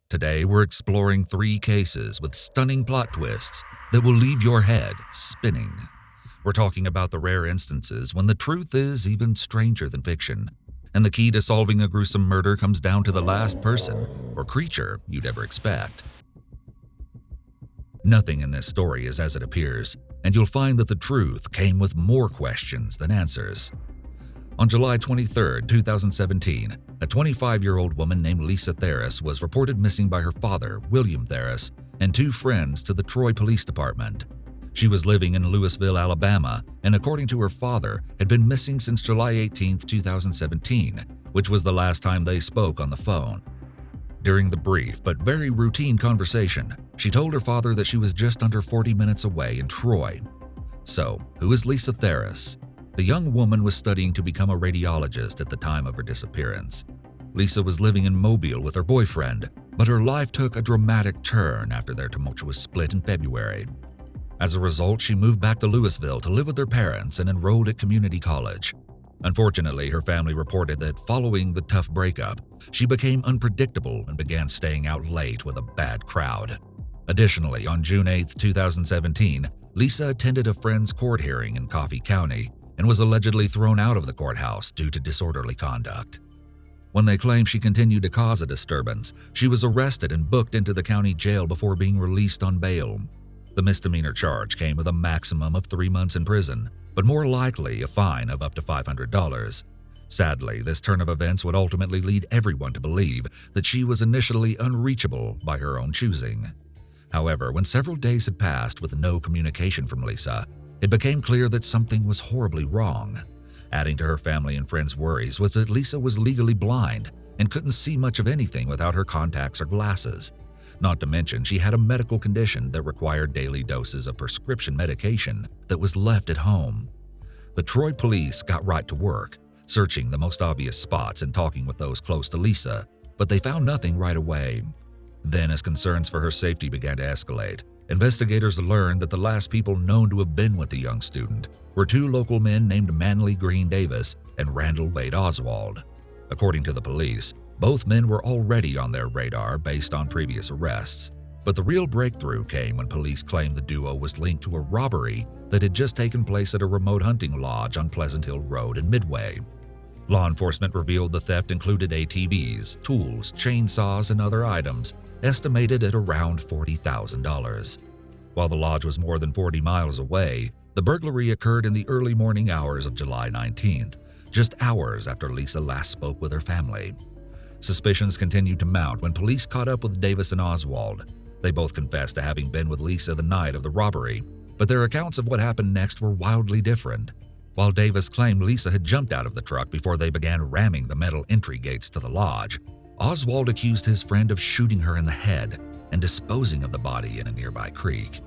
Today, we're exploring 3 cases with stunning plot twists that will leave your head spinning. We're talking about the rare instances when the truth is even stranger than fiction, and the key to solving a gruesome murder comes down to the last person or creature you'd ever expect. Nothing in this story is as it appears, and you'll find that the truth came with more questions than answers. On July 23, 2017, a 25-year-old woman named Lisa Theris was reported missing by her father, William Theris, and 2 friends to the Troy Police Department. She was living in Louisville, Alabama, and according to her father, had been missing since July 18, 2017, which was the last time they spoke on the phone. During the brief but very routine conversation, she told her father that she was just under 40 minutes away in Troy. So, who is Lisa Theris? The young woman was studying to become a radiologist at the time of her disappearance. Lisa was living in Mobile with her boyfriend, but her life took a dramatic turn after their tumultuous split in February. As a result, she moved back to Louisville to live with her parents and enrolled at community college. Unfortunately, her family reported that following the tough breakup, she became unpredictable and began staying out late with a bad crowd. Additionally, on June 8, 2017, Lisa attended a friend's court hearing in Coffee County and was allegedly thrown out of the courthouse due to disorderly conduct. When they claimed she continued to cause a disturbance, she was arrested and booked into the county jail before being released on bail. The misdemeanor charge came with a maximum of 3 months in prison, but more likely a fine of up to $500. Sadly, this turn of events would ultimately lead everyone to believe that she was initially unreachable by her own choosing. However, when several days had passed with no communication from Lisa, it became clear that something was horribly wrong. Adding to her family and friends' worries was that Lisa was legally blind and couldn't see much of anything without her contacts or glasses. Not to mention, she had a medical condition that required daily doses of prescription medication that was left at home. The Troy police got right to work, searching the most obvious spots and talking with those close to Lisa, but they found nothing right away. Then, as concerns for her safety began to escalate, investigators learned that the last people known to have been with the young student were 2 local men named Manley Green Davis and Randall Wade Oswald. According to the police, both men were already on their radar based on previous arrests, but the real breakthrough came when police claimed the duo was linked to a robbery that had just taken place at a remote hunting lodge on Pleasant Hill Road in Midway. Law enforcement revealed the theft included ATVs, tools, chainsaws, and other items, estimated at around $40,000. While the lodge was more than 40 miles away, the burglary occurred in the early morning hours of July 19th, just hours after Lisa last spoke with her family. Suspicions continued to mount when police caught up with Davis and Oswald. They both confessed to having been with Lisa the night of the robbery, but their accounts of what happened next were wildly different. While Davis claimed Lisa had jumped out of the truck before they began ramming the metal entry gates to the lodge, Oswald accused his friend of shooting her in the head and disposing of the body in a nearby creek.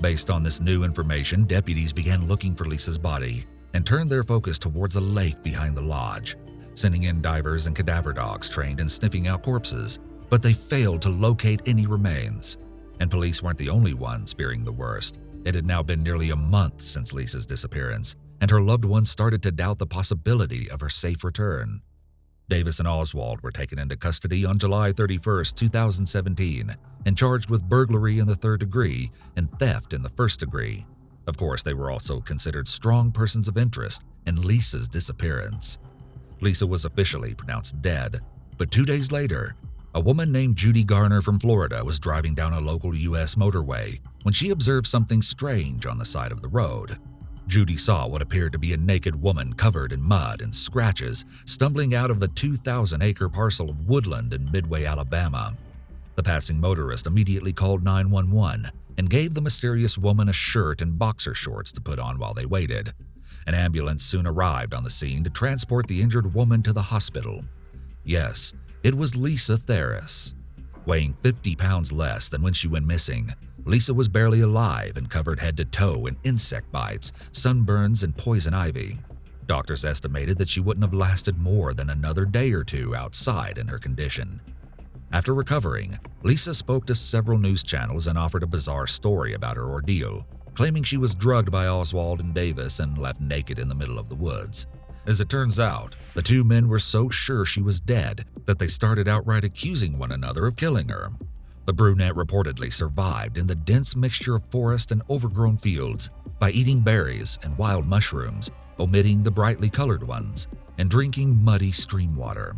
Based on this new information, deputies began looking for Lisa's body and turned their focus towards a lake behind the lodge, sending in divers and cadaver dogs trained in sniffing out corpses, but they failed to locate any remains. And police weren't the only ones fearing the worst. It had now been nearly a month since Lisa's disappearance, and her loved ones started to doubt the possibility of her safe return. Davis and Oswald were taken into custody on July 31, 2017, and charged with burglary in the 3rd degree and theft in the 1st degree. Of course, they were also considered strong persons of interest in Lisa's disappearance. Lisa was officially pronounced dead, but 2 days later, a woman named Judy Garner from Florida was driving down a local U.S. motorway when she observed something strange on the side of the road. Judy saw what appeared to be a naked woman covered in mud and scratches stumbling out of the 2,000-acre parcel of woodland in Midway, Alabama. The passing motorist immediately called 911 and gave the mysterious woman a shirt and boxer shorts to put on while they waited. An ambulance soon arrived on the scene to transport the injured woman to the hospital. Yes, it was Lisa Theris. Weighing 50 pounds less than when she went missing, Lisa was barely alive and covered head to toe in insect bites, sunburns, and poison ivy. Doctors estimated that she wouldn't have lasted more than another day or 2 outside in her condition. After recovering, Lisa spoke to several news channels and offered a bizarre story about her ordeal, claiming she was drugged by Oswald and Davis and left naked in the middle of the woods. As it turns out, the two men were so sure she was dead that they started outright accusing one another of killing her. The brunette reportedly survived in the dense mixture of forest and overgrown fields by eating berries and wild mushrooms, omitting the brightly colored ones, and drinking muddy stream water.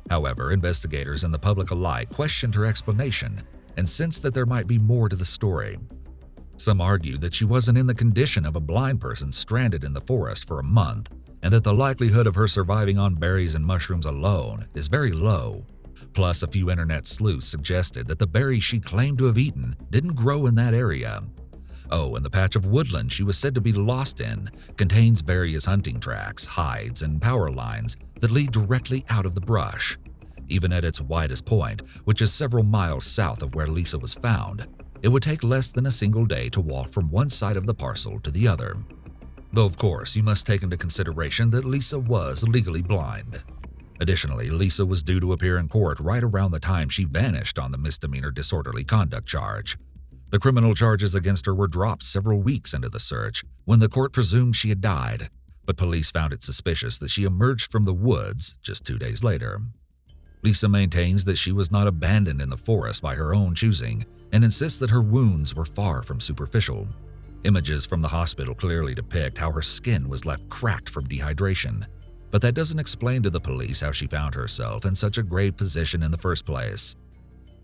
However, investigators and the public alike questioned her explanation and sensed that there might be more to the story. Some argued that she wasn't in the condition of a blind person stranded in the forest for a month, and that the likelihood of her surviving on berries and mushrooms alone is very low. Plus, a few internet sleuths suggested that the berries she claimed to have eaten didn't grow in that area. Oh, and the patch of woodland she was said to be lost in contains various hunting tracks, hides, and power lines that lead directly out of the brush. Even at its widest point, which is several miles south of where Lisa was found, it would take less than a single day to walk from one side of the parcel to the other. Though of course, you must take into consideration that Lisa was legally blind. Additionally, Lisa was due to appear in court right around the time she vanished on the misdemeanor disorderly conduct charge. The criminal charges against her were dropped several weeks into the search when the court presumed she had died, but police found it suspicious that she emerged from the woods just 2 days later. Lisa maintains that she was not abandoned in the forest by her own choosing and insists that her wounds were far from superficial. Images from the hospital clearly depict how her skin was left cracked from dehydration, but that doesn't explain to the police how she found herself in such a grave position in the first place.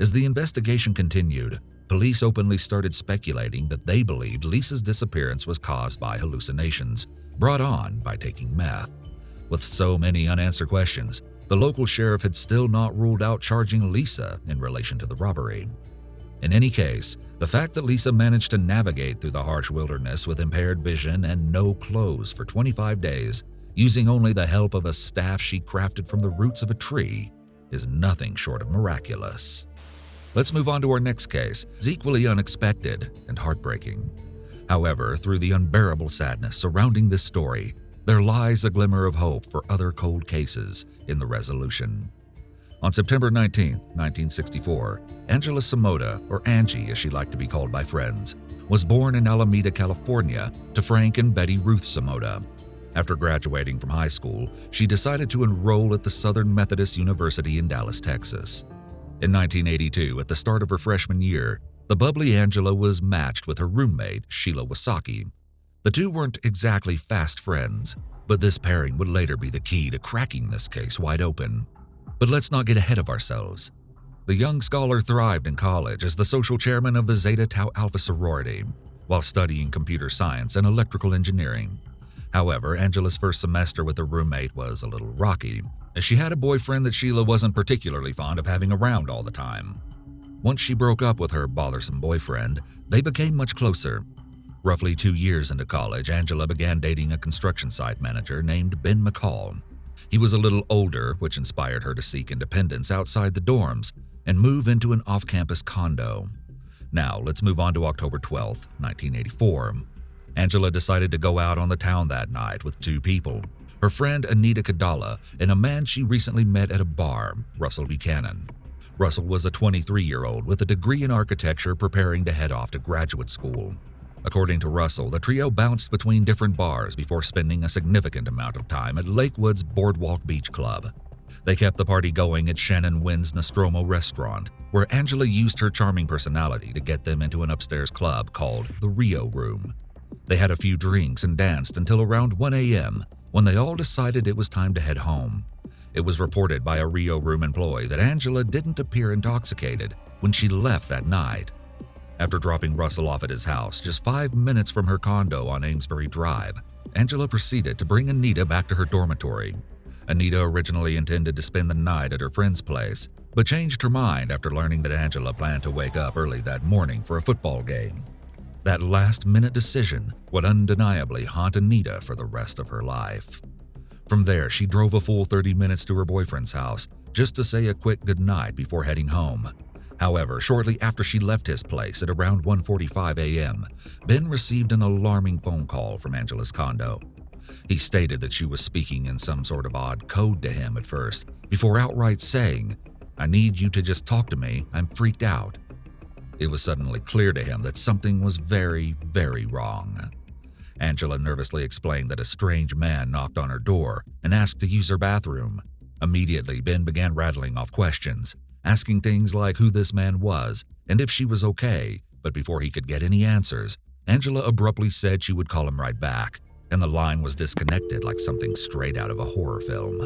As the investigation continued, police openly started speculating that they believed Lisa's disappearance was caused by hallucinations brought on by taking meth. With so many unanswered questions, the local sheriff had still not ruled out charging Lisa in relation to the robbery. In any case, the fact that Lisa managed to navigate through the harsh wilderness with impaired vision and no clothes for 25 days, using only the help of a staff she crafted from the roots of a tree, is nothing short of miraculous. Let's move on to our next case, is equally unexpected and heartbreaking. However, through the unbearable sadness surrounding this story, there lies a glimmer of hope for other cold cases in the resolution. On September 19, 1964, Angela Samoda, or Angie as she liked to be called by friends, was born in Alameda, California, to Frank and Betty Ruth Samoda. After graduating from high school, she decided to enroll at the Southern Methodist University in Dallas, Texas. In 1982, at the start of her freshman year, the bubbly Angela was matched with her roommate, Sheila Wasaki. The two weren't exactly fast friends, but this pairing would later be the key to cracking this case wide open. But let's not get ahead of ourselves. The young scholar thrived in college as the social chairman of the Zeta Tau Alpha sorority, while studying computer science and electrical engineering. However, Angela's first semester with her roommate was a little rocky, as she had a boyfriend that Sheila wasn't particularly fond of having around all the time. Once she broke up with her bothersome boyfriend, they became much closer. Roughly 2 years into college, Angela began dating a construction site manager named Ben McCall. He was a little older, which inspired her to seek independence outside the dorms and move into an off-campus condo. Now, let's move on to October 12, 1984. Angela decided to go out on the town that night with two people, her friend Anita Kadala and a man she recently met at a bar, Russell Buchanan. Russell was a 23-year-old with a degree in architecture preparing to head off to graduate school. According to Russell, the trio bounced between different bars before spending a significant amount of time at Lakewood's Boardwalk Beach Club. They kept the party going at Shannon Wynn's Nostromo restaurant, where Angela used her charming personality to get them into an upstairs club called the Rio Room. They had a few drinks and danced until around 1 a.m., when they all decided it was time to head home. It was reported by a Rio Room employee that Angela didn't appear intoxicated when she left that night. After dropping Russell off at his house just 5 minutes from her condo on Amesbury Drive, Angela proceeded to bring Anita back to her dormitory. Anita originally intended to spend the night at her friend's place, but changed her mind after learning that Angela planned to wake up early that morning for a football game. That last-minute decision would undeniably haunt Anita for the rest of her life. From there, she drove a full 30 minutes to her boyfriend's house just to say a quick goodnight before heading home. However, shortly after she left his place at around 1:45 a.m., Ben received an alarming phone call from Angela's condo. He stated that she was speaking in some sort of odd code to him at first, before outright saying, "I need you to just talk to me, I'm freaked out." It was suddenly clear to him that something was very, very wrong. Angela nervously explained that a strange man knocked on her door and asked to use her bathroom. Immediately, Ben began rattling off questions, asking things like who this man was and if she was okay, but before he could get any answers, Angela abruptly said she would call him right back, and the line was disconnected like something straight out of a horror film.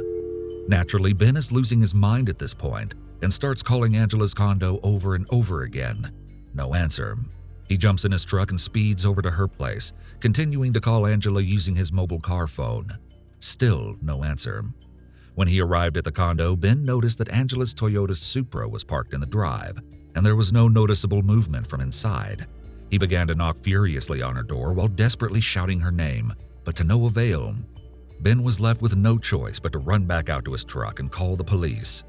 Naturally, Ben is losing his mind at this point and starts calling Angela's condo over and over again. No answer. He jumps in his truck and speeds over to her place, continuing to call Angela using his mobile car phone. Still no answer. When he arrived at the condo, Ben noticed that Angela's Toyota Supra was parked in the drive, and there was no noticeable movement from inside. He began to knock furiously on her door while desperately shouting her name, but to no avail. Ben was left with no choice but to run back out to his truck and call the police.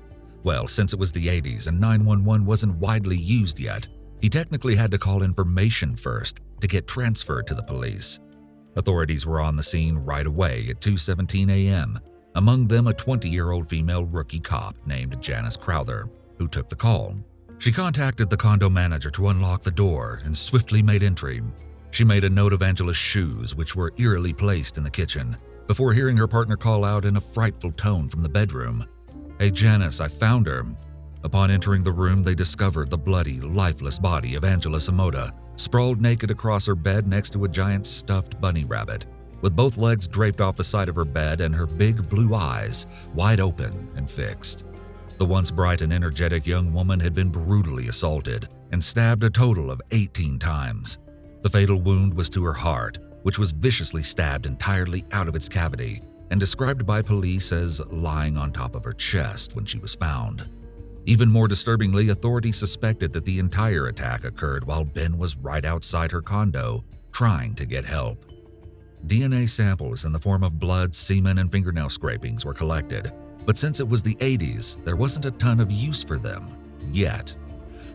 Well, since it was the 80s and 911 wasn't widely used yet, he technically had to call information first to get transferred to the police. Authorities were on the scene right away at 2:17 a.m., among them a 20-year-old female rookie cop named Janice Crowther, who took the call. She contacted the condo manager to unlock the door and swiftly made entry. She made a note of Angela's shoes, which were eerily placed in the kitchen, before hearing her partner call out in a frightful tone from the bedroom, "Hey Janice, I found her." Upon entering the room, they discovered the bloody, lifeless body of Angela Samoda, sprawled naked across her bed next to a giant stuffed bunny rabbit, with both legs draped off the side of her bed and her big blue eyes wide open and fixed. The once bright and energetic young woman had been brutally assaulted and stabbed a total of 18 times. The fatal wound was to her heart, which was viciously stabbed entirely out of its cavity and described by police as lying on top of her chest when she was found. Even more disturbingly, authorities suspected that the entire attack occurred while Ben was right outside her condo, trying to get help. DNA samples in the form of blood, semen, and fingernail scrapings were collected, but since it was the 80s, there wasn't a ton of use for them, yet.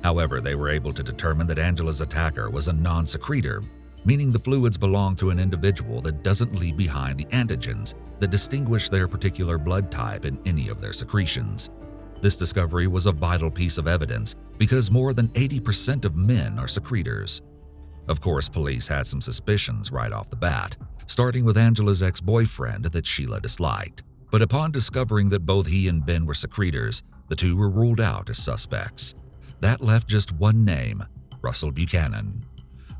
However, they were able to determine that Angela's attacker was a non-secretor, meaning the fluids belong to an individual that doesn't leave behind the antigens that distinguish their particular blood type in any of their secretions. This discovery was a vital piece of evidence because more than 80% of men are secretors. Of course, police had some suspicions right off the bat, starting with Angela's ex-boyfriend that Sheila disliked. But upon discovering that both he and Ben were secretors, the two were ruled out as suspects. That left just one name, Russell Buchanan.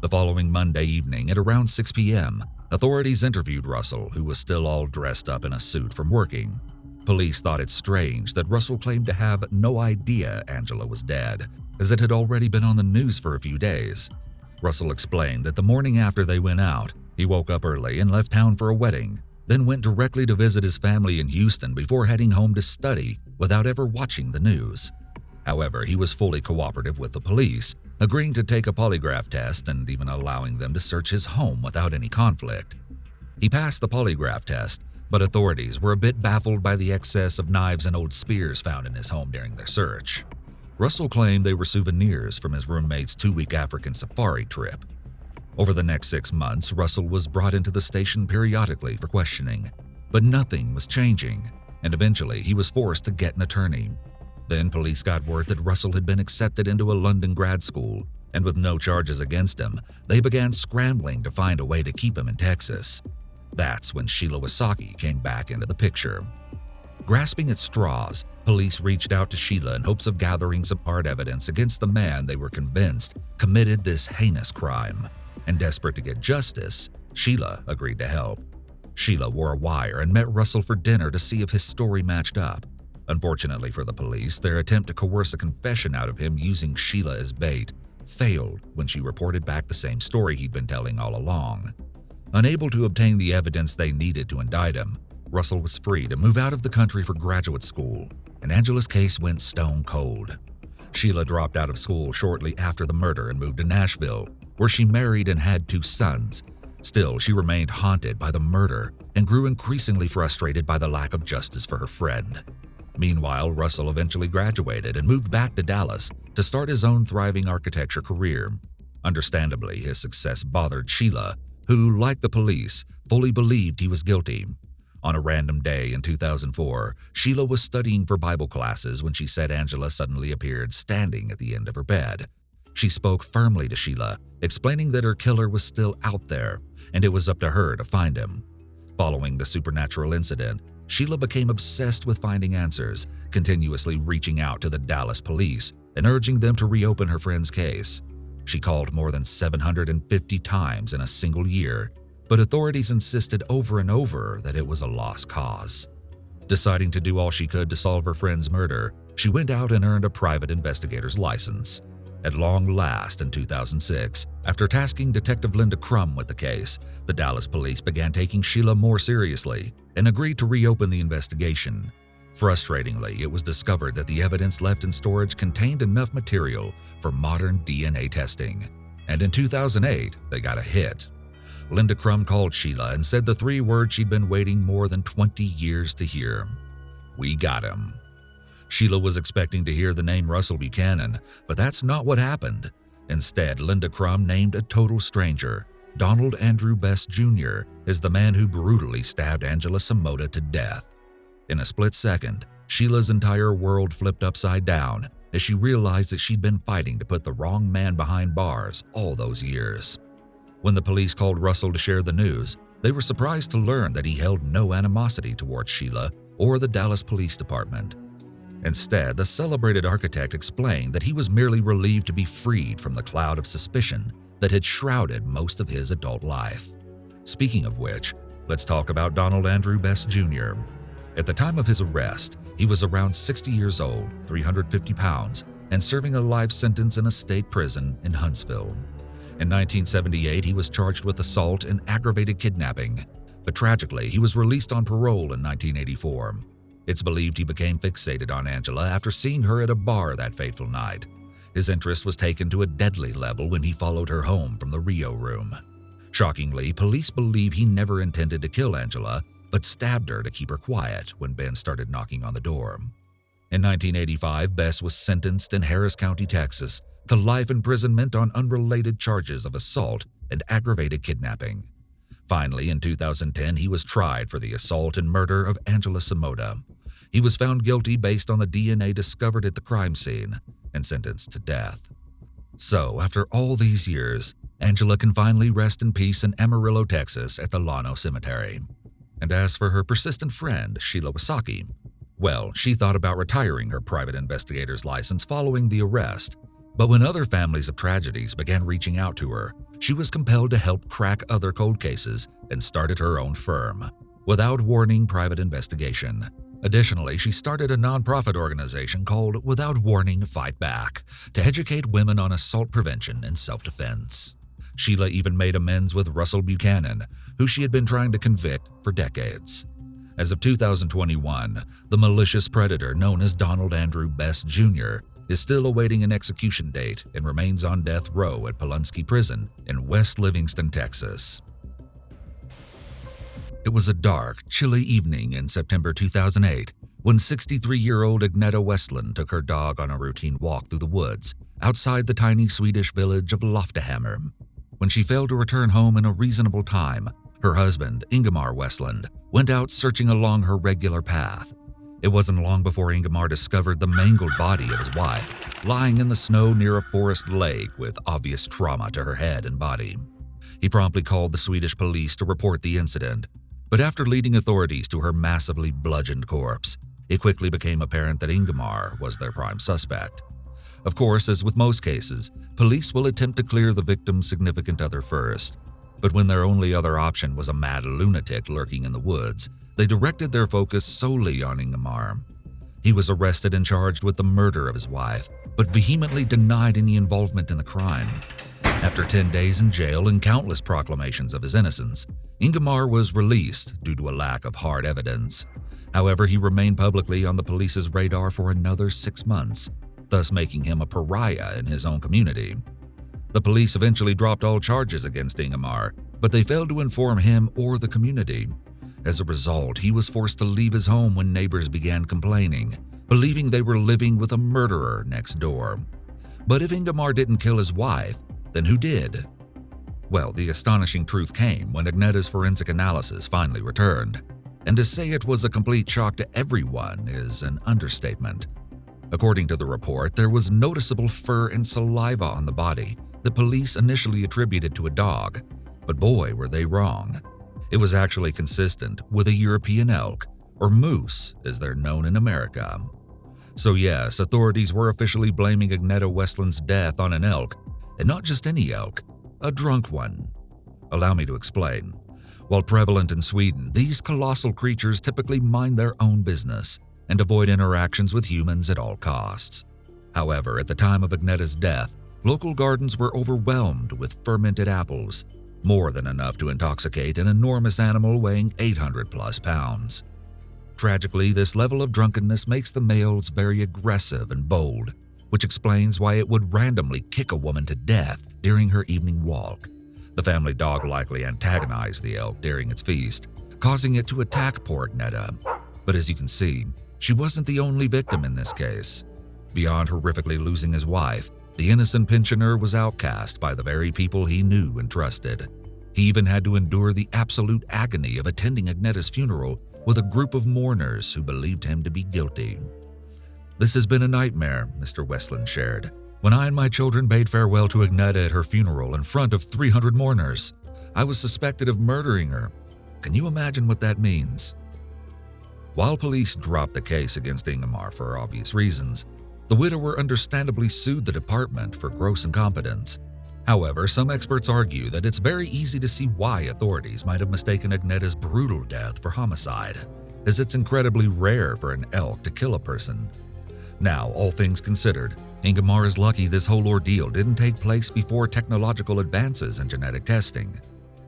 The following Monday evening at around 6 p.m., authorities interviewed Russell, who was still all dressed up in a suit from working. Police thought it strange that Russell claimed to have no idea Angela was dead, as it had already been on the news for a few days. Russell explained that the morning after they went out, he woke up early and left town for a wedding, then went directly to visit his family in Houston before heading home to study without ever watching the news. However, he was fully cooperative with the police, agreeing to take a polygraph test and even allowing them to search his home without any conflict. He passed the polygraph test, but authorities were a bit baffled by the excess of knives and old spears found in his home during their search. Russell claimed they were souvenirs from his roommate's 2-week African safari trip. Over the next 6 months, Russell was brought into the station periodically for questioning, but nothing was changing, and eventually he was forced to get an attorney. Then police got word that Russell had been accepted into a London grad school, and with no charges against him, they began scrambling to find a way to keep him in Texas. That's when Sheila Wysocki came back into the picture. Grasping at straws, police reached out to Sheila in hopes of gathering some hard evidence against the man they were convinced committed this heinous crime. And desperate to get justice, Sheila agreed to help. Sheila wore a wire and met Russell for dinner to see if his story matched up. Unfortunately for the police, their attempt to coerce a confession out of him using Sheila as bait failed when she reported back the same story he'd been telling all along. Unable to obtain the evidence they needed to indict him, Russell was free to move out of the country for graduate school, and Angela's case went stone cold. Sheila dropped out of school shortly after the murder and moved to Nashville, where she married and had 2 sons. Still, she remained haunted by the murder and grew increasingly frustrated by the lack of justice for her friend. Meanwhile, Russell eventually graduated and moved back to Dallas to start his own thriving architecture career. Understandably, his success bothered Sheila, who, like the police, fully believed he was guilty. On a random day in 2004, Sheila was studying for Bible classes when she said Angela suddenly appeared standing at the end of her bed. She spoke firmly to Sheila, explaining that her killer was still out there, and it was up to her to find him. Following the supernatural incident, Sheila became obsessed with finding answers, continuously reaching out to the Dallas police and urging them to reopen her friend's case. She called more than 750 times in a single year, but authorities insisted over and over that it was a lost cause. Deciding to do all she could to solve her friend's murder, she went out and earned a private investigator's license. At long last, in 2006, after tasking Detective Linda Crum with the case, the Dallas police began taking Sheila more seriously and agreed to reopen the investigation. Frustratingly, it was discovered that the evidence left in storage contained enough material for modern DNA testing. And in 2008, they got a hit. Linda Crum called Sheila and said the 3 words she'd been waiting more than 20 years to hear. "We got him." Sheila was expecting to hear the name Russell Buchanan, but that's not what happened. Instead, Linda Crum named a total stranger. Donald Andrew Best Jr. is the man who brutally stabbed Angela Samota to death. In a split second, Sheila's entire world flipped upside down as she realized that she'd been fighting to put the wrong man behind bars all those years. When the police called Russell to share the news, they were surprised to learn that he held no animosity towards Sheila or the Dallas Police Department. Instead, the celebrated architect explained that he was merely relieved to be freed from the cloud of suspicion that had shrouded most of his adult life. Speaking of which, let's talk about Donald Andrew Best Jr. At the time of his arrest, he was around 60 years old, 350 pounds, and serving a life sentence in a state prison in Huntsville. In 1978, he was charged with assault and aggravated kidnapping, but tragically, he was released on parole in 1984. It's believed he became fixated on Angela after seeing her at a bar that fateful night. His interest was taken to a deadly level when he followed her home from the Rio room. Shockingly, police believe he never intended to kill Angela, but stabbed her to keep her quiet when Ben started knocking on the door. In 1985, Bess was sentenced in Harris County, Texas, to life imprisonment on unrelated charges of assault and aggravated kidnapping. Finally, in 2010, he was tried for the assault and murder of Angela Samota. He was found guilty based on the DNA discovered at the crime scene and sentenced to death. So, after all these years, Angela can finally rest in peace in Amarillo, Texas at the Llano Cemetery. And as for her persistent friend, Sheila Wysocki, well, she thought about retiring her private investigator's license following the arrest. But when other families of tragedies began reaching out to her, she was compelled to help crack other cold cases and started her own firm, Without Warning Private Investigation. Additionally, she started a nonprofit organization called Without Warning Fight Back to educate women on assault prevention and self-defense. Sheila even made amends with Russell Buchanan, who she had been trying to convict for decades. As of 2021, the malicious predator known as Donald Andrew Best Jr. is still awaiting an execution date and remains on death row at Polunsky Prison in West Livingston, Texas. It was a dark, chilly evening in September 2008 when 63-year-old Agneta Westland took her dog on a routine walk through the woods outside the tiny Swedish village of Loftahammar. When she failed to return home in a reasonable time, her husband, Ingemar Westland, went out searching along her regular path. It wasn't long before Ingemar discovered the mangled body of his wife, lying in the snow near a forest lake with obvious trauma to her head and body. He promptly called the Swedish police to report the incident, but after leading authorities to her massively bludgeoned corpse, it quickly became apparent that Ingemar was their prime suspect. Of course, as with most cases, police will attempt to clear the victim's significant other first, but when their only other option was a mad lunatic lurking in the woods, they directed their focus solely on Ingemar. He was arrested and charged with the murder of his wife, but vehemently denied any involvement in the crime. After 10 days in jail and countless proclamations of his innocence, Ingemar was released due to a lack of hard evidence. However, he remained publicly on the police's radar for another 6 months, thus making him a pariah in his own community. The police eventually dropped all charges against Ingemar, but they failed to inform him or the community. As a result, he was forced to leave his home when neighbors began complaining, believing they were living with a murderer next door. But if Ingemar didn't kill his wife, then who did? Well, the astonishing truth came when Agneta's forensic analysis finally returned, and to say it was a complete shock to everyone is an understatement. According to the report, there was noticeable fur and saliva on the body that police initially attributed to a dog, but boy were they wrong. It was actually consistent with a European elk, or moose as they're known in America. So yes, authorities were officially blaming Agneta Westland's death on an elk, and not just any elk, a drunk one. Allow me to explain. While prevalent in Sweden, these colossal creatures typically mind their own business and avoid interactions with humans at all costs. However, at the time of Agneta's death, local gardens were overwhelmed with fermented apples, more than enough to intoxicate an enormous animal weighing 800+ pounds. Tragically, this level of drunkenness makes the males very aggressive and bold, which explains why it would randomly kick a woman to death during her evening walk. The family dog likely antagonized the elk during its feast, causing it to attack poor Agneta. But as you can see, she wasn't the only victim in this case. Beyond horrifically losing his wife, the innocent pensioner was outcast by the very people he knew and trusted. He even had to endure the absolute agony of attending Agneta's funeral with a group of mourners who believed him to be guilty. "This has been a nightmare," Mr. Westland shared. "When I and my children bade farewell to Agneta at her funeral in front of 300 mourners, I was suspected of murdering her. Can you imagine what that means?" While police dropped the case against Ingmar for obvious reasons, the widower understandably sued the department for gross incompetence. However, some experts argue that it's very easy to see why authorities might have mistaken Agneta's brutal death for homicide, as it's incredibly rare for an elk to kill a person. Now, all things considered, Ingmar is lucky this whole ordeal didn't take place before technological advances in genetic testing.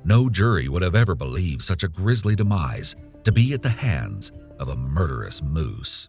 No jury would have ever believed such a grisly demise to be at the hands of a murderous moose.